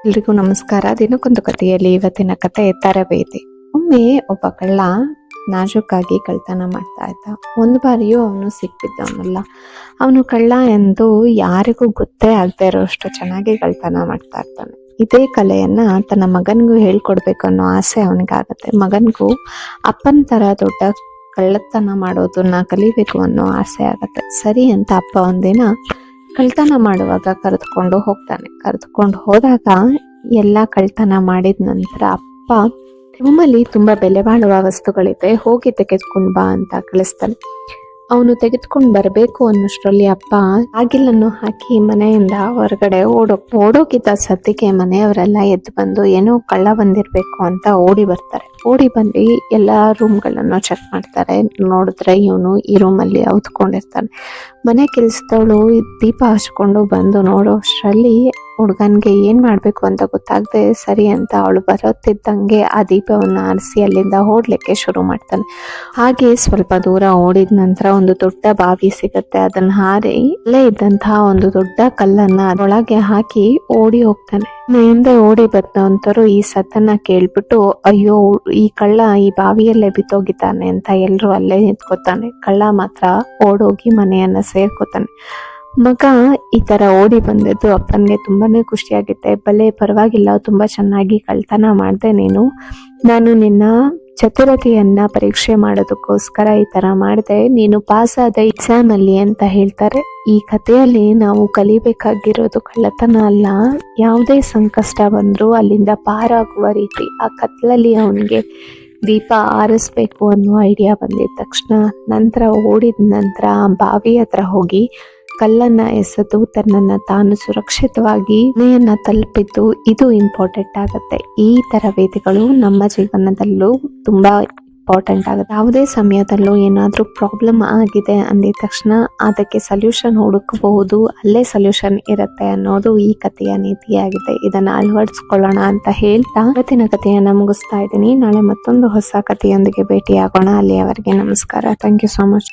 ಎಲ್ರಿಗೂ ನಮಸ್ಕಾರ. ದಿನಕ್ಕೊಂದು ಕಥೆಯಲ್ಲಿ ಇವತ್ತಿನ ಕತೆ ತರಬೇತಿ. ಒಮ್ಮೆ ಒಬ್ಬ ಕಳ್ಳ ನಾಜೂಕಾಗಿ ಕಳ್ತನ ಮಾಡ್ತಾ ಇದ್ದ. ಒಂದು ಬಾರಿಯೂ ಅವನು ಸಿಕ್ಬಿದ್ದವನಲ್ಲ. ಅವನು ಕಳ್ಳ ಎಂದು ಯಾರಿಗೂ ಗೊತ್ತೇ ಆಗದೆ ಇರೋಷ್ಟು ಚೆನ್ನಾಗಿ ಕಳ್ತನ ಮಾಡ್ತಾ ಇರ್ತಾನೆ. ಇದೇ ಕಲೆಯನ್ನ ತನ್ನ ಮಗನಿಗೂ ಹೇಳ್ಕೊಡ್ಬೇಕು ಅನ್ನೋ ಆಸೆ ಅವನಿಗಾಗತ್ತೆ. ಮಗನಿಗೂ ಅಪ್ಪನ ತರ ದೊಡ್ಡ ಕಳ್ಳತನ ಮಾಡೋದನ್ನ ಕಲಿಬೇಕು ಅನ್ನೋ ಆಸೆ ಆಗತ್ತೆ. ಸರಿ ಅಂತ ಅಪ್ಪ ಒಂದಿನ ಕಳ್ತನ ಮಾಡುವಾಗ ಕರೆದುಕೊಂಡು ಹೋದಾಗ ಎಲ್ಲ ಕಳ್ತನ ಮಾಡಿದ ನಂತರ ಅಪ್ಪ ರೂಮಲ್ಲಿ ತುಂಬಾ ಬೆಲೆ ಬಾಳುವ ವಸ್ತುಗಳಿದೆ, ಹೋಗಿ ತೆಗೆದುಕೊಂಡು ಬಾ ಅಂತ ಕಳಿಸ್ತಾನೆ. ಅವನು ತೆಗೆದುಕೊಂಡು ಬರಬೇಕು ಅನ್ನೋಷ್ಟರಲ್ಲಿ ಅಪ್ಪ ಬಾಗಿಲನ್ನು ಹಾಕಿ ಮನೆಯಿಂದ ಹೊರಗಡೆ ಓಡೋಗಿದ್ದ ಸದ್ದಿಗೆ ಮನೆಯವರೆಲ್ಲ ಎದ್ದು ಬಂದು ಏನೋ ಕಳ್ಳ ಬಂದಿರ್ಬೇಕು ಅಂತ ಓಡಿ ಬರ್ತಾರೆ. ಓಡಿ ಬಂದು ಎಲ್ಲ ರೂಮ್ಗಳನ್ನು ಚೆಕ್ ಮಾಡ್ತಾರೆ. ನೋಡಿದ್ರೆ ಇವನು ಈ ರೂಮಲ್ಲಿ ಔತ್ಕೊಂಡಿರ್ತಾನೆ. ಮನೆ ಕೆಲಸದವಳು ದೀಪ ಹಚ್ಕೊಂಡು ಬಂದು ನೋಡೋಷ್ಟರಲ್ಲಿ ಹುಡುಗನ್ಗೆ ಏನ್ ಮಾಡ್ಬೇಕು ಅಂತ ಗೊತ್ತಾಗದೆ ಸರಿ ಅಂತ ಅವಳು ಬರುತ್ತಿದ್ದಂಗೆ ಆ ದೀಪವನ್ನ ಆರಿಸಿ ಅಲ್ಲಿಂದ ಓಡ್ಲಿಕ್ಕೆ ಶುರು ಮಾಡ್ತಾನೆ. ಹಾಗೆ ಸ್ವಲ್ಪ ದೂರ ಓಡಿದ ನಂತರ ಒಂದು ದೊಡ್ಡ ಬಾವಿ ಸಿಗತ್ತೆ. ಅದನ್ನ ಹಾರಿ ಅಲ್ಲೇ ಇದ್ದಂತಹ ಒಂದು ದೊಡ್ಡ ಕಲ್ಲನ್ನ ಅದರೊಳಗೆ ಹಾಕಿ ಓಡಿ ಹೋಗ್ತಾನೆ. ಹಿಂದೆ ಓಡಿ ಬಂದಂತರು ಈ ಸದ್ದನ್ನ ಕೇಳ್ಬಿಟ್ಟು ಅಯ್ಯೋ ಈ ಕಳ್ಳ ಈ ಬಾವಿಯಲ್ಲೇ ಬಿತ್ತೋಗಿದ್ದಾನೆ ಅಂತ ಎಲ್ರು ಅಲ್ಲೇ ನಿಂತ್ಕೋತಾನೆ. ಕಳ್ಳ ಮಾತ್ರ ಓಡೋಗಿ ಮನೆಯನ್ನ ಸೇರ್ಕೋತಾನೆ. ಮಗ ಈ ತರ ಓಡಿ ಬಂದಿದ್ದು ಅಪ್ಪನ್ಗೆ ತುಂಬಾನೇ ಖುಷಿಯಾಗುತ್ತೆ. ಭಲೆ ಪರವಾಗಿಲ್ಲ, ತುಂಬಾ ಚೆನ್ನಾಗಿ ಕಳ್ತನ ಮಾಡ್ದೆ ನೀನು, ನಾನು ನಿನ್ನ ಚತುರತೆಯನ್ನ ಪರೀಕ್ಷೆ ಮಾಡೋದಕ್ಕೋಸ್ಕರ ಈ ತರ ಮಾಡಿದೆ, ನೀನು ಪಾಸ್ ಆದ ಎಕ್ಸಾಮ್ ಅಲ್ಲಿ ಅಂತ ಹೇಳ್ತಾರೆ. ಈ ಕಥೆಯಲ್ಲಿ ನಾವು ಕಲಿಬೇಕಾಗಿರೋದು ಕಳ್ಳತನ ಅಲ್ಲ, ಯಾವುದೇ ಸಂಕಷ್ಟ ಬಂದ್ರು ಅಲ್ಲಿಂದ ಪಾರಾಗುವ ರೀತಿ. ಆ ಕತ್ಲಲ್ಲಿ ಅವನಿಗೆ ದೀಪ ಆರಿಸ್ಬೇಕು ಅನ್ನೋ ಐಡಿಯಾ ಬಂದಿದ ತಕ್ಷಣ ನಂತರ ಓಡಿದ ನಂತರ ಬಾವಿ ಹತ್ರ ಹೋಗಿ ಕಲ್ಲನ್ನ ಎಸೆದು ತನ್ನನ್ನ ತಾನು ಸುರಕ್ಷಿತವಾಗಿ ಮನೆಯನ್ನ ತಲುಪಿದ್ದು ಇದು ಇಂಪಾರ್ಟೆಂಟ್ ಆಗುತ್ತೆ. ಈ ತರಬೇತಿಗಳು ನಮ್ಮ ಜೀವನದಲ್ಲೂ ತುಂಬಾ ಇಂಪಾರ್ಟೆಂಟ್ ಆಗುತ್ತೆ. ಯಾವುದೇ ಸಮಯದಲ್ಲೂ ಏನಾದ್ರೂ ಪ್ರಾಬ್ಲಮ್ ಆಗಿದೆ ಅಂದಿದ ತಕ್ಷಣ ಅದಕ್ಕೆ ಸೊಲ್ಯೂಷನ್ ಹುಡುಕಬಹುದು, ಅಲ್ಲೇ ಸೊಲ್ಯೂಷನ್ ಇರುತ್ತೆ ಅನ್ನೋದು ಈ ಕಥೆಯ ನೀತಿಯಾಗಿದೆ. ಇದನ್ನ ಅಳವಡಿಸ್ಕೊಳ್ಳೋಣ ಅಂತ ಹೇಳ್ತಾ ಇವತ್ತಿನ ಕಥೆಯನ್ನ ಮುಗಿಸ್ತಾ ಇದ್ದೀನಿ. ನಾಳೆ ಮತ್ತೊಂದು ಹೊಸ ಕಥೆಯೊಂದಿಗೆ ಭೇಟಿಯಾಗೋಣ. ಅಲ್ಲಿಯವರೆಗೆ ನಮಸ್ಕಾರ. Thank you so much.